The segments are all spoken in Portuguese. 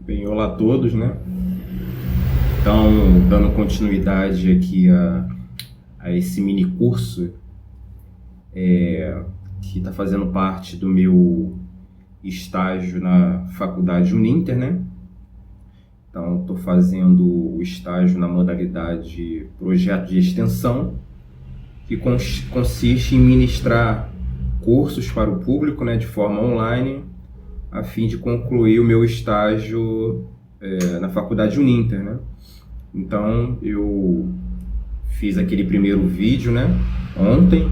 Bem, olá a todos, né? Então, dando continuidade aqui a esse mini curso que está fazendo parte do meu estágio na faculdade Uninter, né? Então, estou fazendo o estágio na modalidade projeto de extensão, que consiste em ministrar cursos para o público, né, de forma online, a fim de concluir o meu estágio na faculdade Uninter, né? Então, eu fiz aquele primeiro vídeo, né, ontem,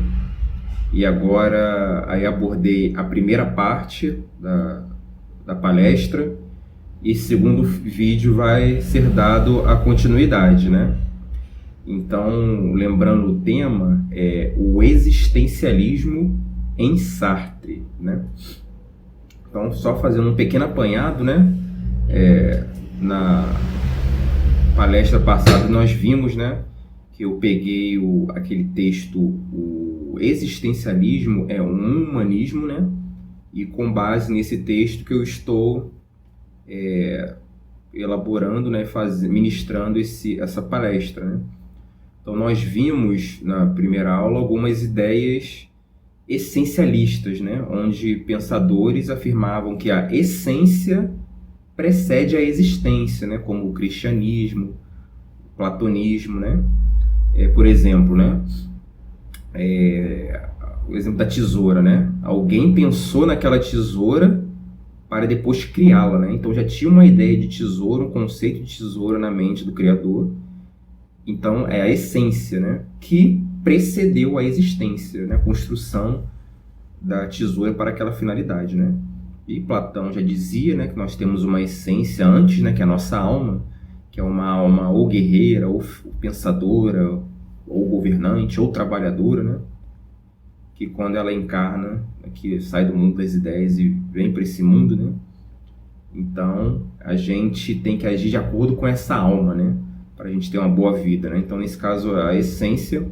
e agora aí abordei a primeira parte da palestra, e segundo vídeo vai ser dado a continuidade, né? Então, lembrando o tema, é o existencialismo em Sartre, né? Então, só fazendo um pequeno apanhado, né? Na palestra passada nós vimos, né, que eu peguei aquele texto, o existencialismo é um humanismo, né? E com base nesse texto que eu estou elaborando, né, ministrando essa palestra, né? Então nós vimos na primeira aula algumas ideias essencialistas, né, onde pensadores afirmavam que a essência precede a existência, né, como o cristianismo, o platonismo, né? Por exemplo, né, o exemplo da tesoura, né? Alguém pensou naquela tesoura para depois criá-la, né? Então já tinha uma ideia de tesouro, um conceito de tesoura na mente do criador. Então é a essência, né, que precedeu a existência, né, a construção da tesoura para aquela finalidade, né? E Platão já dizia, né, que nós temos uma essência antes, né, que é a nossa alma, que é uma alma ou guerreira, ou pensadora, ou governante, ou trabalhadora, né? Que quando ela encarna, que sai do mundo das ideias e vem para esse mundo, né? Então a gente tem que agir de acordo com essa alma, né, para a gente ter uma boa vida, né? Então, nesse caso, a essência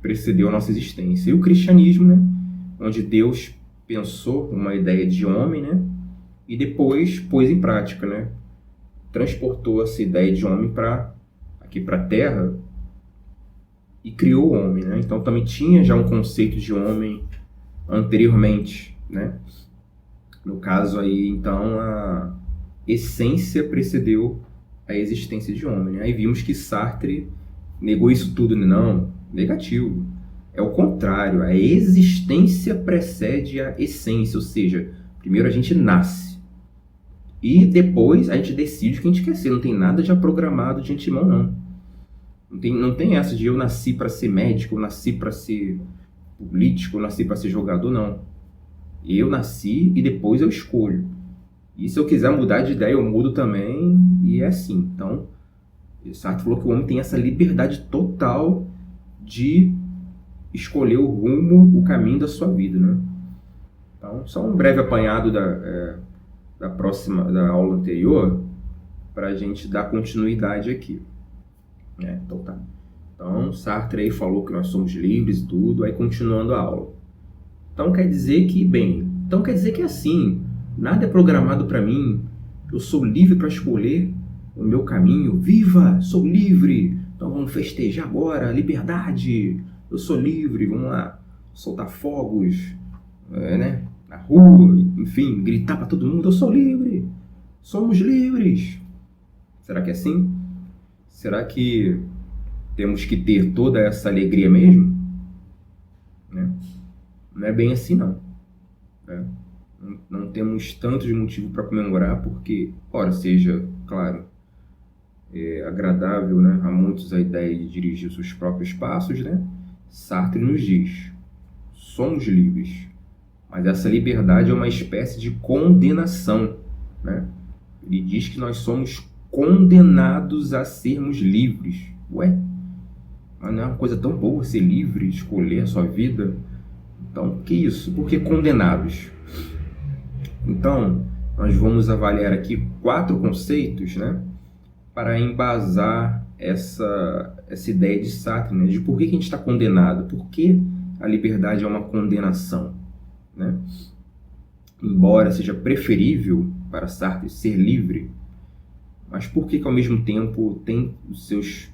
precedeu a nossa existência. E o cristianismo, né, onde Deus pensou uma ideia de homem, né, e depois pôs em prática, né, transportou essa ideia de homem aqui para a Terra e criou o homem, né? Então, também tinha já um conceito de homem anteriormente, né? No caso aí, então, a essência precedeu a existência de homem, né? Aí vimos que Sartre negou isso tudo, né? Não, negativo. É o contrário, a existência precede a essência, ou seja, primeiro a gente nasce e depois a gente decide o que a gente quer ser, não tem nada já programado de antemão, não. Não tem essa de eu nasci para ser médico, eu nasci para ser político, eu nasci para ser jogador, não. Eu nasci e depois eu escolho. E se eu quiser mudar de ideia, eu mudo também, e é assim. Então, Sartre falou que o homem tem essa liberdade total de escolher o rumo, o caminho da sua vida, né? Então, só um breve apanhado da aula anterior, para a gente dar continuidade aqui. Então, tá. Então, Sartre aí falou que nós somos livres e tudo, aí continuando a aula. Então, quer dizer que é assim. Nada é programado para mim. Eu sou livre para escolher o meu caminho. Viva! Sou livre! Então vamos festejar agora, liberdade! Eu sou livre, vamos lá, soltar fogos, né? Na rua, enfim, gritar para todo mundo, eu sou livre! Somos livres! Será que é assim? Será que temos que ter toda essa alegria mesmo? Né? Não é bem assim, não. Né? Não temos tanto de motivo para comemorar, porque, ora, seja, claro, agradável, né, a muitos a ideia de dirigir os seus próprios passos, né? Sartre nos diz, somos livres, mas essa liberdade é uma espécie de condenação, né? Ele diz que nós somos condenados a sermos livres. Ué, mas não é uma coisa tão boa ser livre, escolher a sua vida? Então, que isso? Por que condenados? Então, nós vamos avaliar aqui 4 conceitos, né, para embasar essa ideia de Sartre, né, de por que a gente está condenado, por que a liberdade é uma condenação, né? Embora seja preferível para Sartre, ser livre, mas por que ao mesmo tempo tem os seus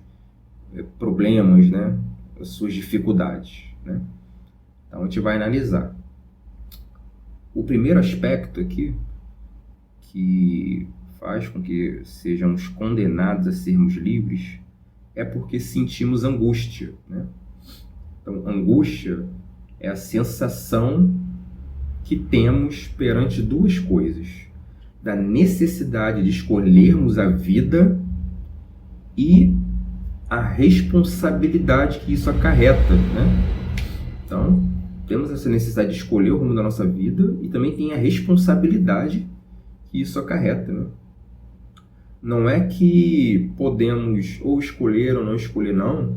problemas, né? As suas dificuldades, né? Então a gente vai analisar. O primeiro aspecto aqui que faz com que sejamos condenados a sermos livres é porque sentimos angústia, né? Então, angústia é a sensação que temos perante duas coisas: da necessidade de escolhermos a vida e a responsabilidade que isso acarreta, né? Então, temos essa necessidade de escolher o rumo da nossa vida e também tem a responsabilidade que isso acarreta, né? Não é que podemos ou escolher ou não escolher, não.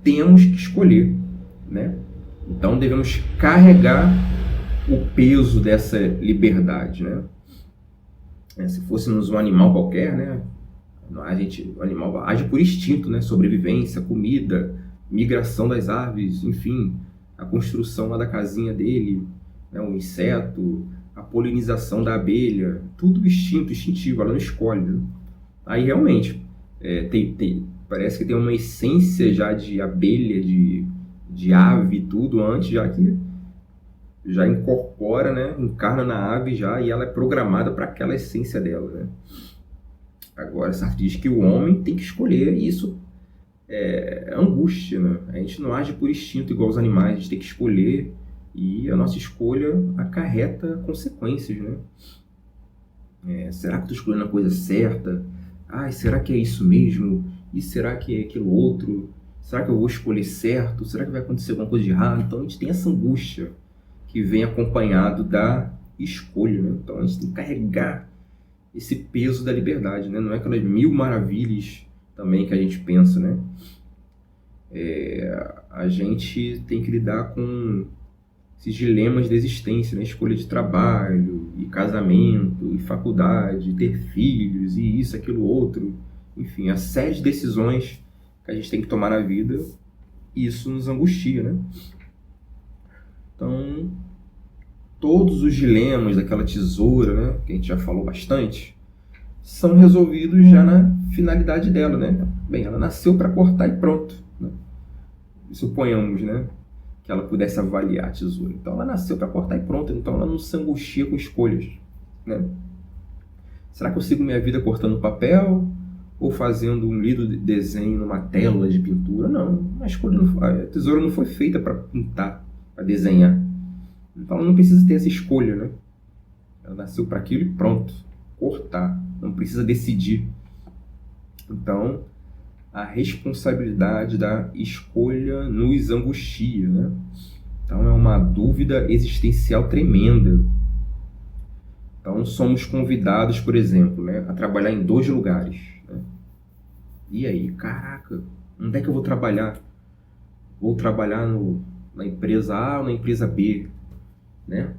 Temos que escolher, né? Então devemos carregar o peso dessa liberdade, né? Se fôssemos um animal qualquer, né? O animal age por instinto, né? Sobrevivência, comida, migração das aves, enfim, a construção lá da casinha dele, né? O inseto, a polinização da abelha, tudo instintivo, ela não escolhe, né? Aí realmente parece que tem uma essência já de abelha, de ave, tudo antes, já que já incorpora, né? Encarna na ave já, e ela é programada para aquela essência dela, né? Agora, Sartre diz que o homem tem que escolher, e isso é angústia, né? A gente não age por instinto igual os animais, a gente tem que escolher, e a nossa escolha acarreta consequências, né? Será que eu estou escolhendo a coisa certa? Será que é isso mesmo? E será que é aquilo outro? Será que eu vou escolher certo? Será que vai acontecer alguma coisa de errado? Então a gente tem essa angústia que vem acompanhado da escolha, né? Então a gente tem que carregar esse peso da liberdade, né? Não é aquelas mil maravilhas também que a gente pensa, né? A gente tem que lidar com esses dilemas da existência, né? Escolha de trabalho, e casamento, e faculdade, ter filhos, e isso, aquilo, outro. Enfim, a série de decisões que a gente tem que tomar na vida, e isso nos angustia, né? Então, todos os dilemas daquela tesoura, né? Que a gente já falou bastante, são resolvidos já na finalidade dela, né? Bem, ela nasceu para cortar e pronto, né? Suponhamos, né? Que ela pudesse avaliar a tesoura. Então ela nasceu para cortar e pronto. Então ela não se angustia com escolhas, né? Será que eu sigo minha vida cortando papel ou fazendo um lindo desenho numa tela de pintura? Não, a tesoura não foi feita para pintar, para desenhar. Então ela não precisa ter essa escolha, né? Ela nasceu para aquilo e pronto, cortar. Não precisa decidir. Então a responsabilidade da escolha nos angustia, né? Então é uma dúvida existencial tremenda. Então somos convidados, por exemplo, né, a trabalhar em 2 lugares, né? E aí, caraca, onde é que eu vou trabalhar? Vou trabalhar na empresa A ou na empresa B, né?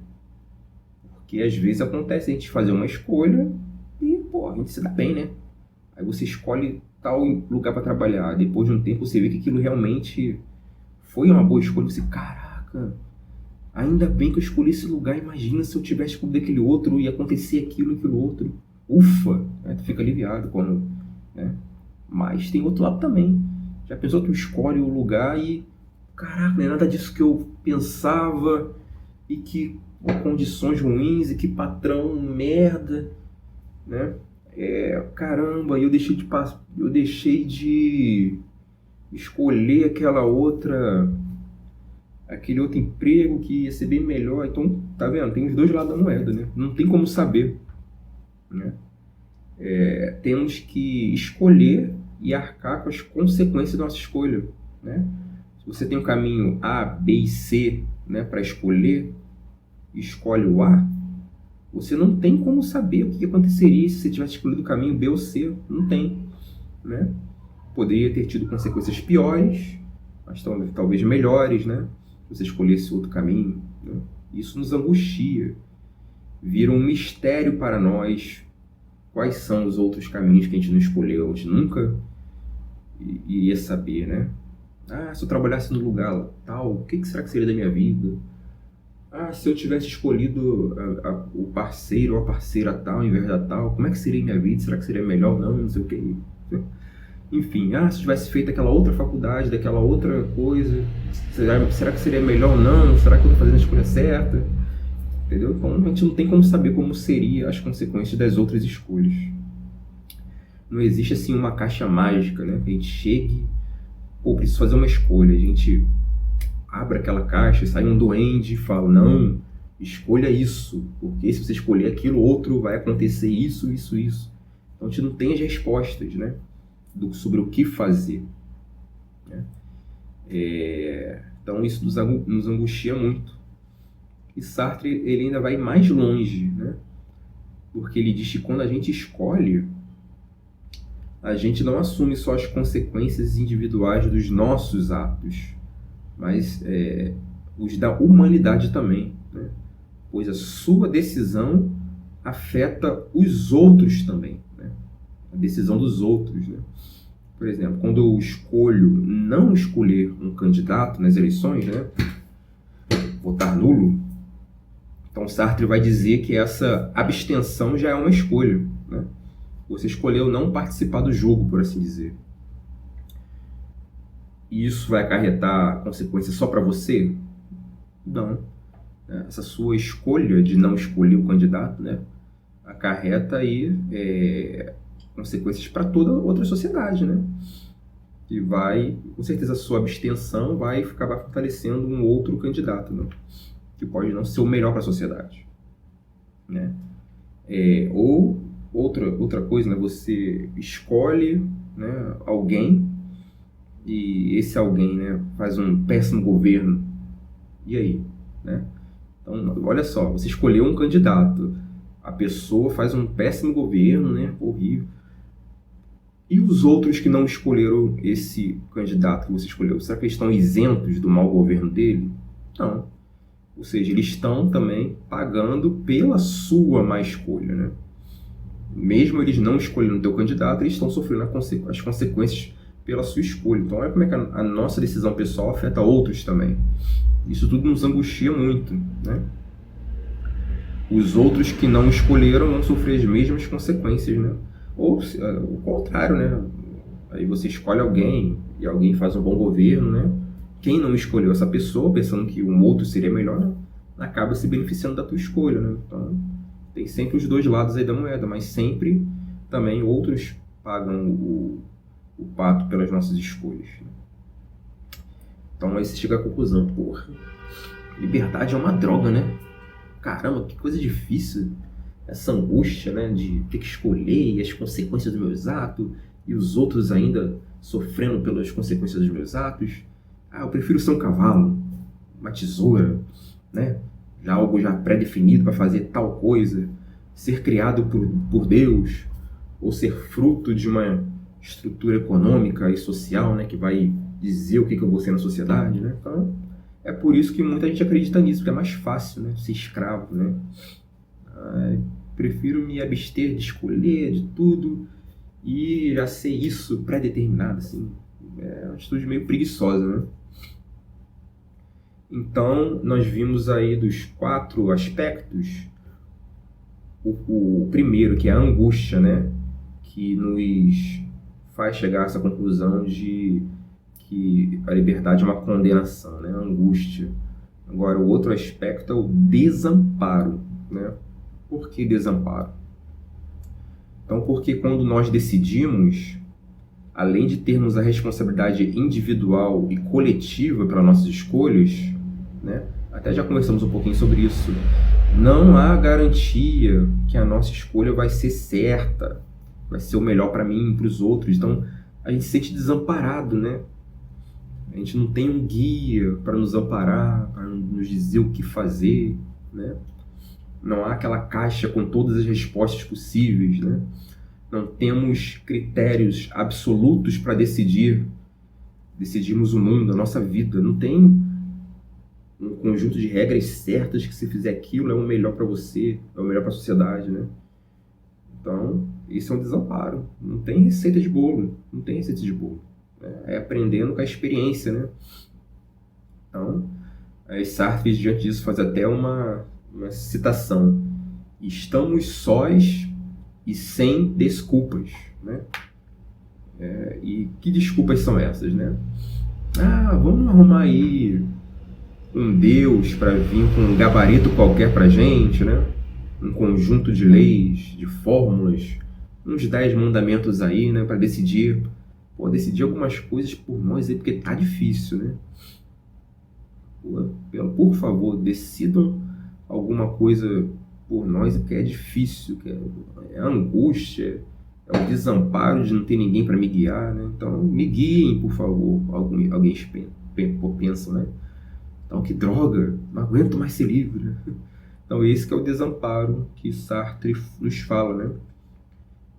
Porque às vezes acontece a gente fazer uma escolha e, a gente se dá bem, né? Aí você escolhe tal lugar para trabalhar. Depois de um tempo você vê que aquilo realmente foi uma boa escolha. Você, caraca, ainda bem que eu escolhi esse lugar. Imagina se eu tivesse escolhido aquele outro e acontecer aquilo e aquilo outro. Ufa, né? Tu fica aliviado quando, né? Mas tem outro lado também. Já pensou que tu escolhe o lugar e, caraca, não é nada disso que eu pensava, e que condições ruins, e que patrão merda, né? Caramba, eu deixei de escolher aquele outro emprego que ia ser bem melhor. Então, tá vendo? Tem os 2 lados da moeda, né? Não tem como saber, né? Temos que escolher e arcar com as consequências da nossa escolha, né? Se você tem um caminho A, B e C, né, para escolher, escolhe o A, você não tem como saber o que aconteceria se você tivesse escolhido o caminho B ou C. Não tem, né? Poderia ter tido consequências piores, mas talvez melhores, né? Se você escolhesse outro caminho, né? Isso nos angustia. Vira um mistério para nós quais são os outros caminhos que a gente não escolheu. A gente nunca iria saber, né? Se eu trabalhasse no lugar tal, o que será que seria da minha vida? Se eu tivesse escolhido o parceiro ou a parceira tal em vez da tal, como é que seria minha vida? Será que seria melhor? Não sei o que. Enfim, se eu tivesse feito aquela outra faculdade, daquela outra coisa, será que seria melhor ou não? Será que eu estou fazendo a escolha certa? Entendeu? Então a gente não tem como saber como seriam as consequências das outras escolhas. Não existe assim uma caixa mágica, né? Que a gente chegue, preciso fazer uma escolha. A gente abre aquela caixa, sai um duende e fala, não, escolha isso, porque se você escolher aquilo, outro vai acontecer isso. Então a gente não tem as respostas, né? Sobre o que fazer, né? Então isso nos angustia muito. E Sartre ele ainda vai mais longe, né? Porque ele diz que quando a gente escolhe, a gente não assume só as consequências individuais dos nossos atos, mas os da humanidade também, né? Pois a sua decisão afeta os outros também, né? A decisão dos outros, né? Por exemplo, quando eu escolho não escolher um candidato nas eleições, né? Votar nulo, então Sartre vai dizer que essa abstenção já é uma escolha, né? Você escolheu não participar do jogo, por assim dizer. E isso vai acarretar consequências só para você? Não. Essa sua escolha de não escolher o candidato, né, acarreta aí consequências para toda outra sociedade, né? E vai, com certeza, a sua abstenção vai acabar fortalecendo um outro candidato, né, que pode não ser o melhor para a sociedade, né? Ou outra coisa, né, você escolhe, né, alguém e esse alguém, né, faz um péssimo governo. E aí, né? Então, olha só, você escolheu um candidato, a pessoa faz um péssimo governo, né, horrível. E os outros que não escolheram esse candidato que você escolheu, será que eles estão isentos do mau governo dele? Não. Ou seja, eles estão também pagando pela sua má escolha, né? Mesmo eles não escolhendo o teu candidato, eles estão sofrendo as consequências pela sua escolha. Então, olha como é que a nossa decisão pessoal afeta outros também. Isso tudo nos angustia muito, né? Os outros que não escolheram vão sofrer as mesmas consequências, né? Ou o contrário, né? Aí você escolhe alguém e alguém faz um bom governo, né? Quem não escolheu essa pessoa, pensando que um outro seria melhor, né, acaba se beneficiando da tua escolha, né? Então, tem sempre os dois lados aí da moeda, mas sempre também outros pagam o pato pelas nossas escolhas. Então aí você chega à conclusão, porra, liberdade é uma droga, né? Caramba, que coisa difícil. Essa angústia, né, de ter que escolher e as consequências dos meus atos, e os outros ainda sofrendo pelas consequências dos meus atos. Eu prefiro ser um cavalo, uma tesoura, né? Algo já pré-definido para fazer tal coisa, ser criado por Deus, ou ser fruto de uma estrutura econômica e social, né, que vai dizer o que eu vou ser na sociedade, né? Então, é por isso que muita gente acredita nisso, porque é mais fácil, né, ser escravo, né? Prefiro me abster de escolher de tudo e já ser isso pré-determinado, assim. É uma atitude meio preguiçosa, né? Então, nós vimos aí dos 4 aspectos, o primeiro, que é a angústia, né? Que nos faz chegar a essa conclusão de que a liberdade é uma condenação, né? A angústia. Agora, o outro aspecto é o desamparo, né? Por que desamparo? Então, porque quando nós decidimos, além de termos a responsabilidade individual e coletiva pelas nossas escolhas, né? Até já conversamos um pouquinho sobre isso, não há garantia que a nossa escolha vai ser certa, vai ser o melhor para mim e para os outros. Então, a gente se sente desamparado, né? A gente não tem um guia para nos amparar, para nos dizer o que fazer, né? Não há aquela caixa com todas as respostas possíveis, né? Não temos critérios absolutos para decidirmos o mundo, a nossa vida. Não tem um conjunto de regras certas que se fizer aquilo é o melhor para você, é o melhor para a sociedade, né? Então, isso é um desamparo. Não tem receita de bolo, não tem receita de bolo. É aprendendo com a experiência, né? Então, Aí Sartre, diante disso, faz até uma citação. Estamos sós e sem desculpas, né? E que desculpas são essas, né? Vamos arrumar aí um Deus para vir com um gabarito qualquer pra gente, né? Um conjunto de leis, de fórmulas, uns 10 mandamentos aí, né? Para decidir algumas coisas por nós aí, porque tá difícil, né? Por favor, decidam alguma coisa por nós, porque é difícil, é a angústia, é o desamparo de não ter ninguém para me guiar, né? Então, me guiem, por favor. Alguém pensa, né? Então, que droga, não aguento mais ser livre, né? Então, esse que é o desamparo que Sartre nos fala, né?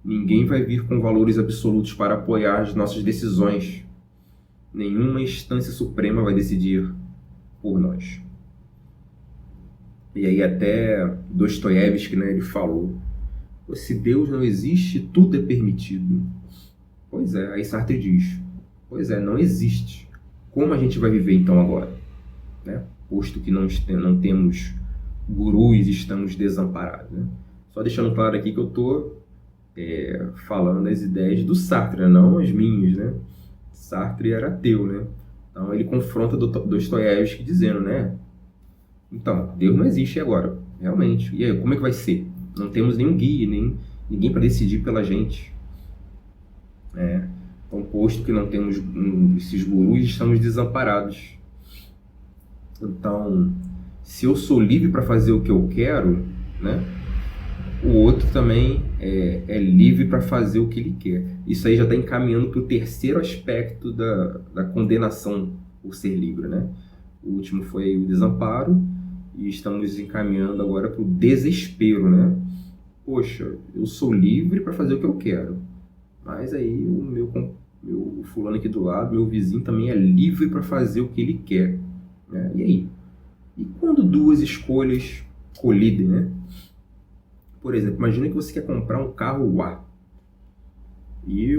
Ninguém vai vir com valores absolutos para apoiar as nossas decisões. Nenhuma instância suprema vai decidir por nós. E aí até Dostoiévski, né, ele falou: se Deus não existe, tudo é permitido. Pois é, aí Sartre diz: pois é, não existe. Como a gente vai viver então agora? Né? Posto que não temos gurus, estamos desamparados. Né? Só deixando claro aqui que eu estou falando as ideias do Sartre, né? Não as minhas, né? Sartre era ateu, né? Então ele confronta Dostoiévski dizendo, né? Então, Deus não existe agora, realmente. E aí, como é que vai ser? Não temos nenhum guia, nem ninguém para decidir pela gente. Então, posto que não temos esses gurus, estamos desamparados. Então, se eu sou livre para fazer o que eu quero, né? O outro também é livre para fazer o que ele quer. Isso aí já está encaminhando para o terceiro aspecto da condenação por ser livre, né? O último foi o desamparo e estamos encaminhando agora para o desespero, né? Poxa, eu sou livre para fazer o que eu quero, mas aí o meu fulano aqui do lado, meu vizinho, também é livre para fazer o que ele quer, né? E aí? E quando duas escolhas colidem, né? Por exemplo, imagina que você quer comprar um carro A e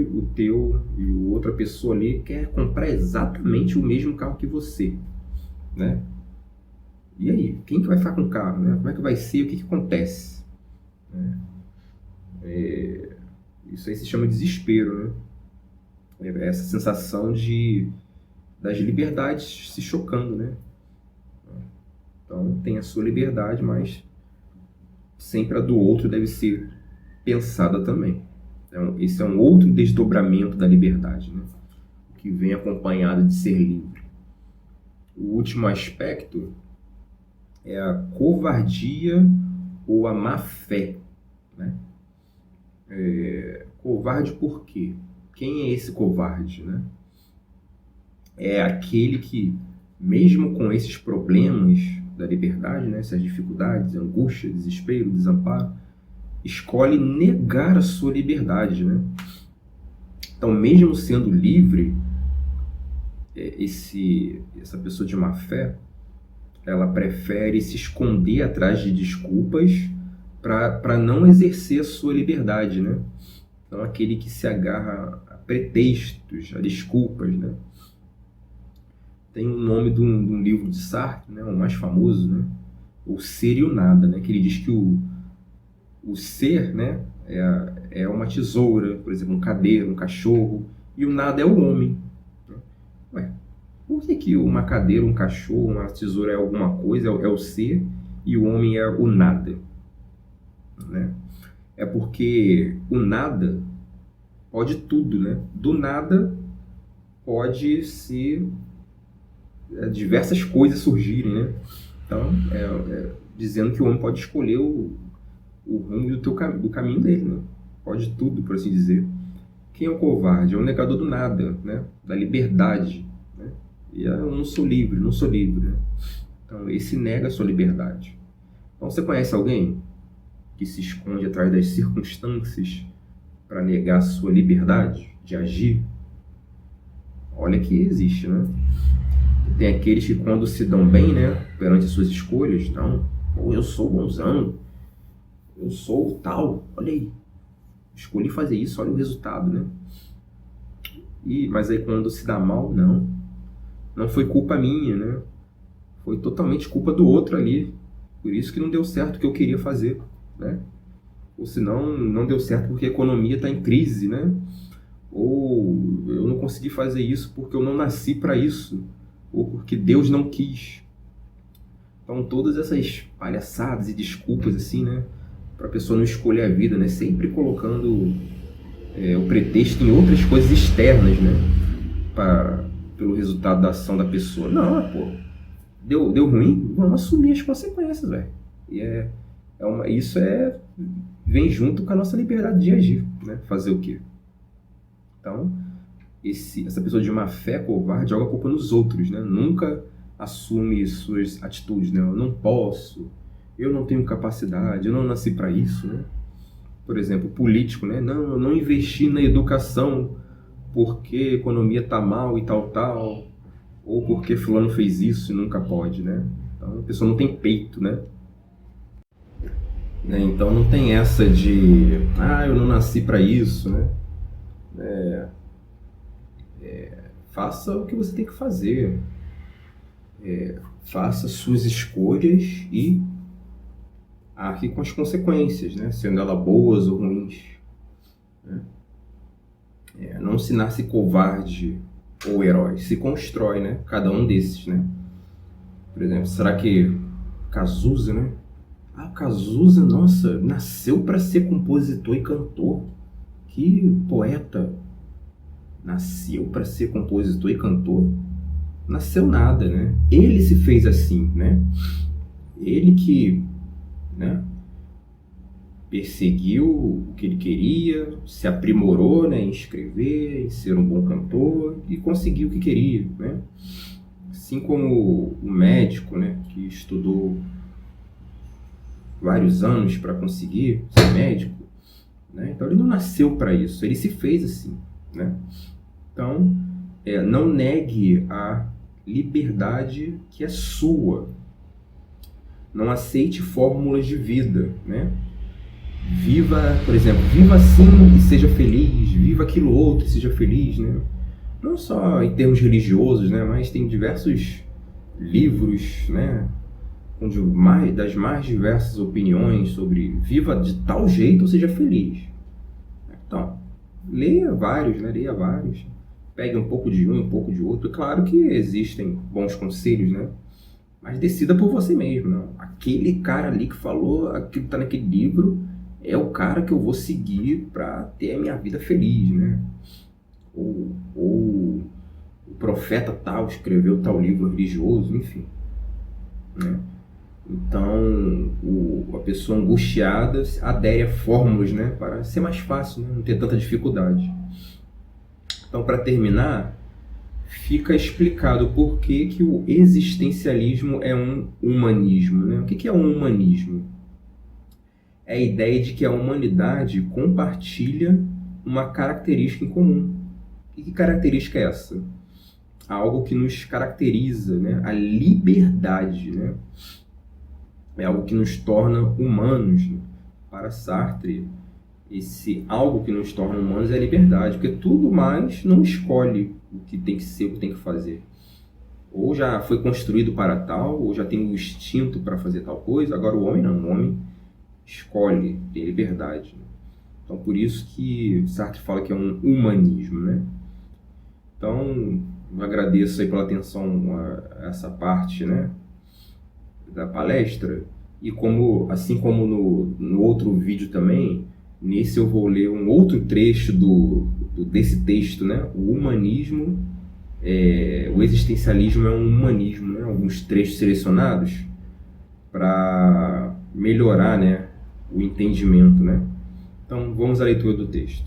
outra pessoa ali quer comprar exatamente o mesmo carro que você, né? E aí, quem que vai ficar com o carro, né? Como é que vai ser? O que acontece? Isso aí se chama desespero, né? Essa sensação das liberdades se chocando, né? Então, tem a sua liberdade, mas sempre a do outro deve ser pensada também. Então, esse é um outro desdobramento da liberdade, né? Que vem acompanhado de ser livre. O último aspecto é a covardia ou a má fé, né? Covarde por quê? Quem é esse covarde, né? É aquele que, mesmo com esses problemas da liberdade, né, essas dificuldades, angústia, desespero, desamparo, escolhe negar a sua liberdade, né? Então, mesmo sendo livre, essa pessoa de má fé, ela prefere se esconder atrás de desculpas para não exercer a sua liberdade, né? Então, aquele que se agarra a pretextos, a desculpas, né? Tem o nome de um livro de Sartre, né, o mais famoso, né? O Ser e o Nada, né? Que ele diz que o ser, né, é uma tesoura, por exemplo, um cadeira, um cachorro, e o nada é o homem. Ué, por que uma cadeira, um cachorro, uma tesoura é alguma coisa, é o ser, e o homem é o nada? Né? É porque o nada pode tudo, né? Do nada pode ser diversas coisas surgirem, né? Então, dizendo que o homem pode escolher o rumo do caminho dele, né? Pode tudo, por assim dizer. Quem é o covarde? É o negador do nada, né? Da liberdade, né? E eu não sou livre, né? Então, esse nega a sua liberdade. Então, você conhece alguém que se esconde atrás das circunstâncias para negar a sua liberdade de agir? Olha que existe, né? Tem aqueles que, quando se dão bem, né, perante as suas escolhas, não, eu sou bonzão, eu sou tal, olha aí, escolhi fazer isso, olha o resultado, né? Mas aí quando se dá mal, não foi culpa minha, né? foi totalmente culpa do outro ali. Por isso que não deu certo o que eu queria fazer, né? Ou senão não deu certo porque a economia está em crise, né? Ou eu não consegui fazer isso porque eu não nasci para isso, ou porque Deus não quis. Então todas essas palhaçadas e desculpas assim, né? Para a pessoa não escolher a vida, né? Sempre colocando o pretexto em outras coisas externas, né? Pelo resultado da ação da pessoa. Não, pô, deu ruim, vamos assumir as consequências, velho. E isso vem junto com a nossa liberdade de agir, né? Fazer o quê? Então, essa pessoa de má fé, covarde, joga a culpa nos outros, né? Nunca assume suas atitudes, né? Eu não posso, eu não tenho capacidade, eu não nasci para isso, né? Por exemplo, político, né? Não, eu não investi na educação porque a economia tá mal e tal, ou porque fulano fez isso e nunca pode, né? Então a pessoa não tem peito, né? Então não tem essa de, eu não nasci para isso, né? Faça o que você tem que fazer. Faça suas escolhas e arque com as consequências, né? Sendo elas boas ou ruins, né? Não se nasce covarde ou herói, se constrói, né? Cada um desses, né? Por exemplo, será que Cazuza, né? Cazuza, nossa, nasceu para ser compositor e cantor. Que poeta! Nasceu para ser compositor e cantor? Nasceu nada, né? Ele se fez assim, né? Ele que, né, perseguiu o que ele queria, se aprimorou, né, em escrever, em ser um bom cantor e conseguiu o que queria, né? Assim como o médico, né, que estudou vários anos para conseguir ser médico, né? Então ele não nasceu para isso, ele se fez assim, né? Então, não negue a liberdade que é sua. Não aceite fórmulas de vida, né? Viva, por exemplo, viva assim e seja feliz, viva aquilo outro e seja feliz, né? Não só em termos religiosos, né? Mas tem diversos livros, né? Das mais diversas opiniões sobre viva de tal jeito ou seja feliz. Então, leia vários, né? Leia vários. Pegue um pouco de um pouco de outro. Claro que existem bons conselhos, né? Mas decida por você mesmo, não. Aquele cara ali que falou aquilo que tá naquele livro é o cara que eu vou seguir para ter a minha vida feliz, né? Ou o profeta tal escreveu tal livro religioso, enfim, né? Então, a pessoa angustiada adere a fórmulas, né? Para ser mais fácil, né? Não ter tanta dificuldade. Então, para terminar, fica explicado por que o existencialismo é um humanismo, né? O que é um humanismo? É a ideia de que a humanidade compartilha uma característica em comum. E que característica é essa? Algo que nos caracteriza, né? A liberdade, né? É algo que nos torna humanos, né? Para Sartre, esse algo que nos torna humanos é a liberdade, porque tudo mais não escolhe o que tem que ser, o que tem que fazer. Ou já foi construído para tal, ou já tem o instinto para fazer tal coisa. Agora o homem não, o homem escolhe, tem liberdade. Então por isso que Sartre fala que é um humanismo, né? Então eu agradeço aí pela atenção a essa parte, né, da palestra. E assim como no outro vídeo também, nesse eu vou ler um outro trecho desse texto, né? O humanismo, o existencialismo é um humanismo, né? Alguns trechos selecionados para melhorar, né, o entendimento, né? Então vamos à leitura do texto.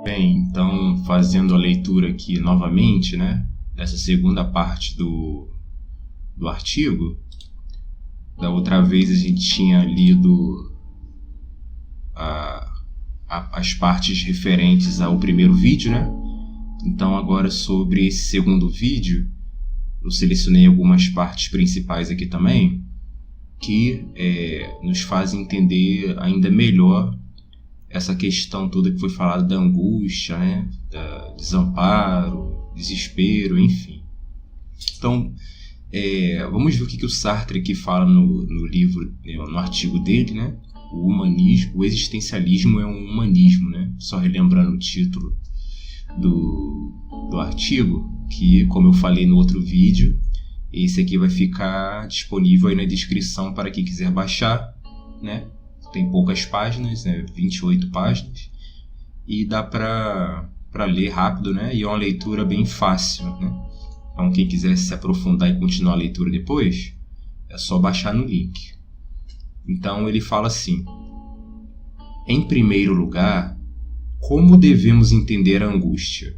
Bem, então fazendo a leitura aqui novamente, né, dessa segunda parte do artigo. Da outra vez a gente tinha lido as partes referentes ao primeiro vídeo, né? Então agora sobre esse segundo vídeo, eu selecionei algumas partes principais aqui também, que nos fazem entender ainda melhor essa questão toda que foi falada da angústia, né? Da desamparo, desespero, enfim. Então, vamos ver o que o Sartre aqui fala no livro, no artigo dele, né? O humanismo, o existencialismo é um humanismo, né? Só relembrando o título do artigo, que, como eu falei no outro vídeo, esse aqui vai ficar disponível aí na descrição para quem quiser baixar, né? Tem poucas páginas, né? 28 páginas, e dá para ler rápido, né? E é uma leitura bem fácil, né? Então, quem quiser se aprofundar e continuar a leitura depois, é só baixar no link. Então, ele fala assim: em primeiro lugar, como devemos entender a angústia?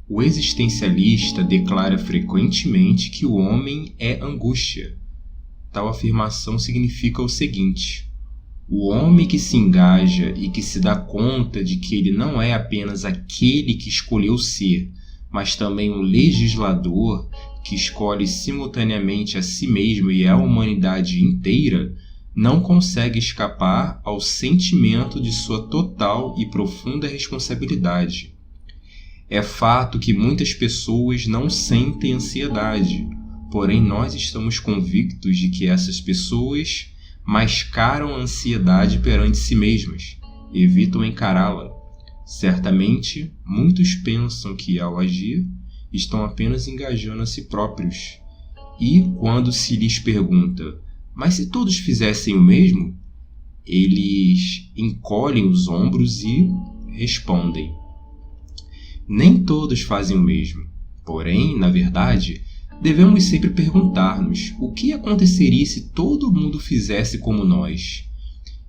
O existencialista declara frequentemente que o homem é angústia. Tal afirmação significa o seguinte: o homem que se engaja e que se dá conta de que ele não é apenas aquele que escolheu ser, mas também um legislador que escolhe simultaneamente a si mesmo e a humanidade inteira, não consegue escapar ao sentimento de sua total e profunda responsabilidade. É fato que muitas pessoas não sentem ansiedade, porém nós estamos convictos de que essas pessoas mascaram a ansiedade perante si mesmas, evitam encará-la. Certamente, muitos pensam que, ao agir, estão apenas engajando a si próprios. E, quando se lhes pergunta, mas se todos fizessem o mesmo? Eles encolhem os ombros e respondem: nem todos fazem o mesmo. Porém, na verdade, devemos sempre perguntar-nos o que aconteceria se todo mundo fizesse como nós.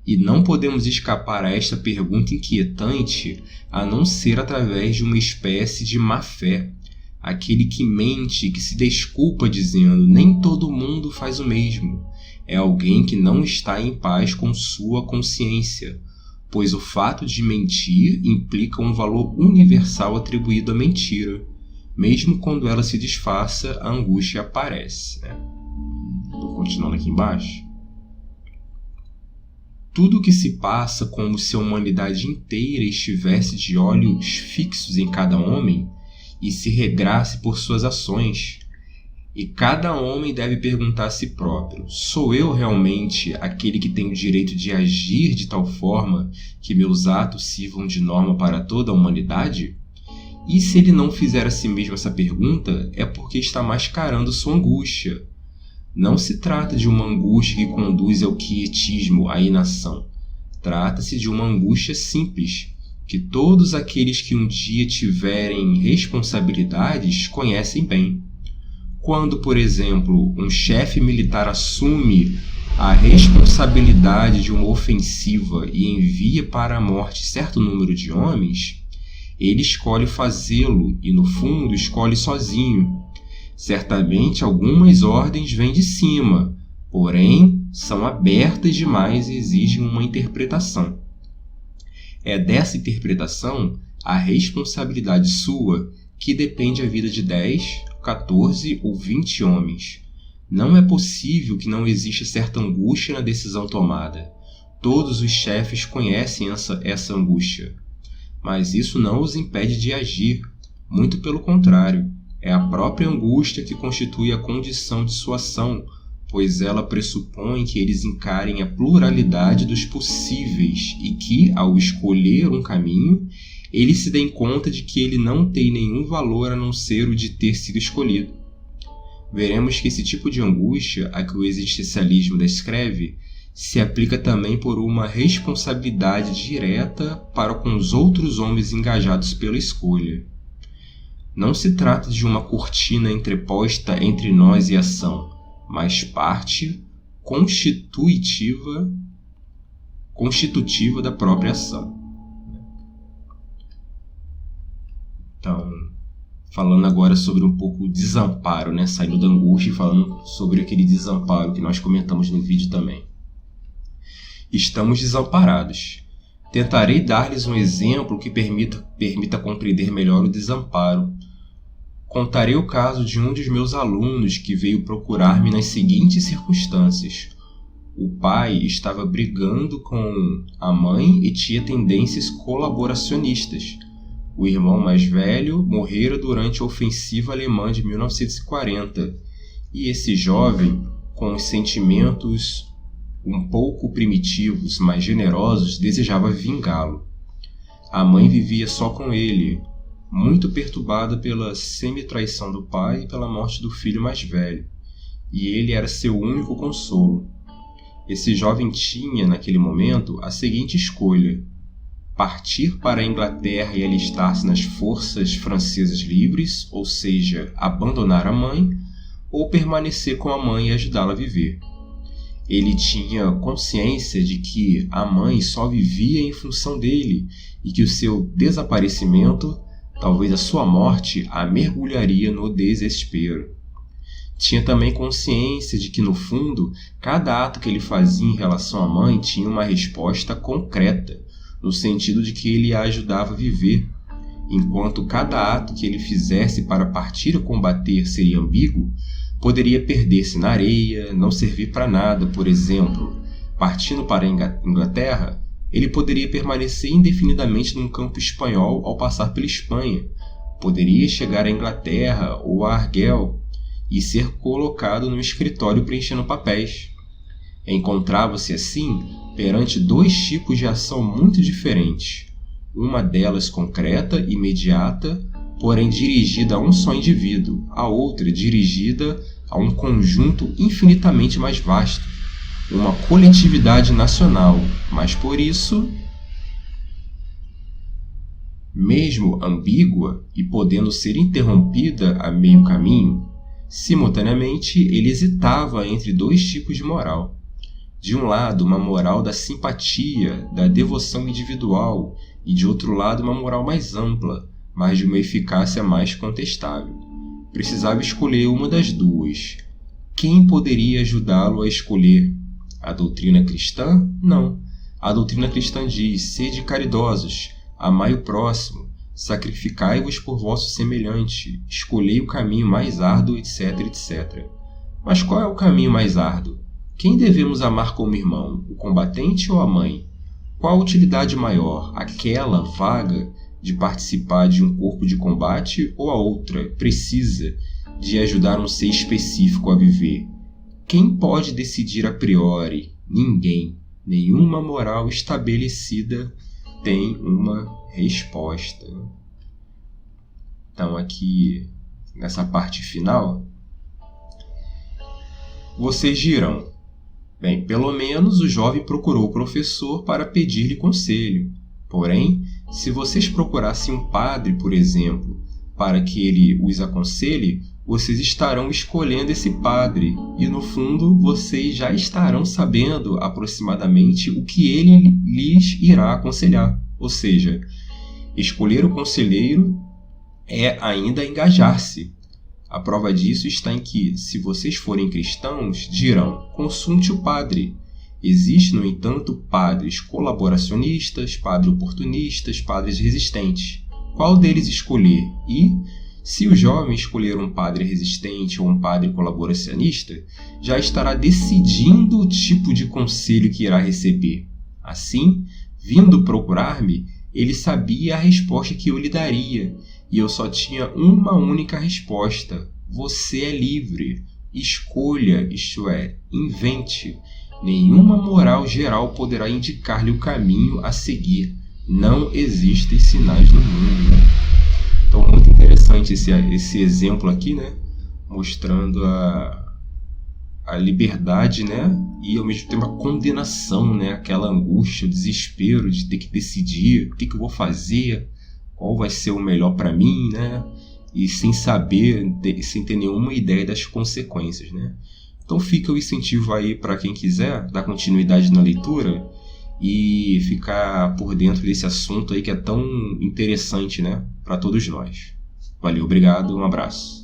E não podemos escapar a esta pergunta inquietante a não ser através de uma espécie de má-fé. Aquele que mente e que se desculpa dizendo nem todo mundo faz o mesmo é alguém que não está em paz com sua consciência, pois o fato de mentir implica um valor universal atribuído à mentira. Mesmo quando ela se disfarça, a angústia aparece. Estou continuando aqui embaixo. Tudo o que se passa como se a humanidade inteira estivesse de olhos fixos em cada homem e se regrasse por suas ações. E cada homem deve perguntar a si próprio: sou eu realmente aquele que tem o direito de agir de tal forma que meus atos sirvam de norma para toda a humanidade? E se ele não fizer a si mesmo essa pergunta, é porque está mascarando sua angústia. Não se trata de uma angústia que conduz ao quietismo, à inação. Trata-se de uma angústia simples, que todos aqueles que um dia tiverem responsabilidades conhecem bem. Quando, por exemplo, um chefe militar assume a responsabilidade de uma ofensiva e envia para a morte certo número de homens, ele escolhe fazê-lo e, no fundo, escolhe sozinho. Certamente algumas ordens vêm de cima, porém são abertas demais e exigem uma interpretação. É dessa interpretação, a responsabilidade sua, que depende a vida de 10, 14 ou 20 homens. Não é possível que não exista certa angústia na decisão tomada. Todos os chefes conhecem essa angústia. Mas isso não os impede de agir. Muito pelo contrário. É a própria angústia que constitui a condição de sua ação, pois ela pressupõe que eles encarem a pluralidade dos possíveis e que, ao escolher um caminho, eles se deem conta de que ele não tem nenhum valor a não ser o de ter sido escolhido. Veremos que esse tipo de angústia a que o existencialismo descreve se aplica também por uma responsabilidade direta para com os outros homens engajados pela escolha. Não se trata de uma cortina entreposta entre nós e a ação, mas parte constitutiva da própria ação. Então, falando agora sobre um pouco o desamparo, né? Saindo da angústia e falando sobre aquele desamparo que nós comentamos no vídeo também. Estamos desamparados. Tentarei dar-lhes um exemplo que permita compreender melhor o desamparo. Contarei o caso de um dos meus alunos que veio procurar-me nas seguintes circunstâncias. O pai estava brigando com a mãe e tinha tendências colaboracionistas. O irmão mais velho morrera durante a ofensiva alemã de 1940, e esse jovem, com os sentimentos um pouco primitivos, mas generosos, desejava vingá-lo. A mãe vivia só com ele, muito perturbada pela semi-traição do pai e pela morte do filho mais velho, e ele era seu único consolo. Esse jovem tinha, naquele momento, a seguinte escolha: partir para a Inglaterra e alistar-se nas forças francesas livres, ou seja, abandonar a mãe, ou permanecer com a mãe e ajudá-la a viver. Ele tinha consciência de que a mãe só vivia em função dele e que o seu desaparecimento, talvez a sua morte, a mergulharia no desespero. Tinha também consciência de que, no fundo, cada ato que ele fazia em relação à mãe tinha uma resposta concreta, no sentido de que ele a ajudava a viver, enquanto cada ato que ele fizesse para partir a combater seria ambíguo, poderia perder-se na areia, não servir para nada. Por exemplo, partindo para a Inglaterra, ele poderia permanecer indefinidamente num campo espanhol ao passar pela Espanha, poderia chegar à Inglaterra ou a Argel e ser colocado no escritório preenchendo papéis. Encontrava-se assim perante dois tipos de ação muito diferentes, uma delas concreta, imediata, porém dirigida a um só indivíduo, a outra dirigida a um conjunto infinitamente mais vasto, uma coletividade nacional, mas por isso, mesmo ambígua e podendo ser interrompida a meio caminho, simultaneamente ele hesitava entre dois tipos de moral. De um lado, uma moral da simpatia, da devoção individual, e de outro lado, uma moral mais ampla, mas de uma eficácia mais contestável. Precisava escolher uma das duas. Quem poderia ajudá-lo a escolher? A doutrina cristã? Não. A doutrina cristã diz: sede caridosos, amai o próximo, sacrificai-vos por vosso semelhante, escolhei o caminho mais árduo, etc, etc. Mas qual é o caminho mais árduo? Quem devemos amar como irmão, o combatente ou a mãe? Qual a utilidade maior, aquela vaga de participar de um corpo de combate, ou a outra, precisa, de ajudar um ser específico a viver? Quem pode decidir a priori? Ninguém. Nenhuma moral estabelecida tem uma resposta. Então aqui, nessa parte final, vocês dirão: bem, pelo menos o jovem procurou o professor para pedir-lhe conselho. Porém, se vocês procurassem um padre, por exemplo, para que ele os aconselhe, vocês estarão escolhendo esse padre e, no fundo, vocês já estarão sabendo aproximadamente o que ele lhes irá aconselhar. Ou seja, escolher o conselheiro é ainda engajar-se. A prova disso está em que, se vocês forem cristãos, dirão: consulte o padre. Existem, no entanto, padres colaboracionistas, padres oportunistas, padres resistentes. Qual deles escolher? E, se o jovem escolher um padre resistente ou um padre colaboracionista, já estará decidindo o tipo de conselho que irá receber. Assim, vindo procurar-me, ele sabia a resposta que eu lhe daria, e eu só tinha uma única resposta: você é livre. Escolha, isto é, invente. Nenhuma moral geral poderá indicar-lhe o caminho a seguir. Não existem sinais no mundo. Então, muito interessante esse exemplo aqui, né? Mostrando a liberdade, né? E ao mesmo tempo a condenação, né? Aquela angústia, o desespero de ter que decidir o que eu vou fazer, qual vai ser o melhor para mim, né? E sem saber, sem ter nenhuma ideia das consequências, né? Então fica o incentivo aí para quem quiser dar continuidade na leitura e ficar por dentro desse assunto aí que é tão interessante, né, para todos nós. Valeu, obrigado, um abraço.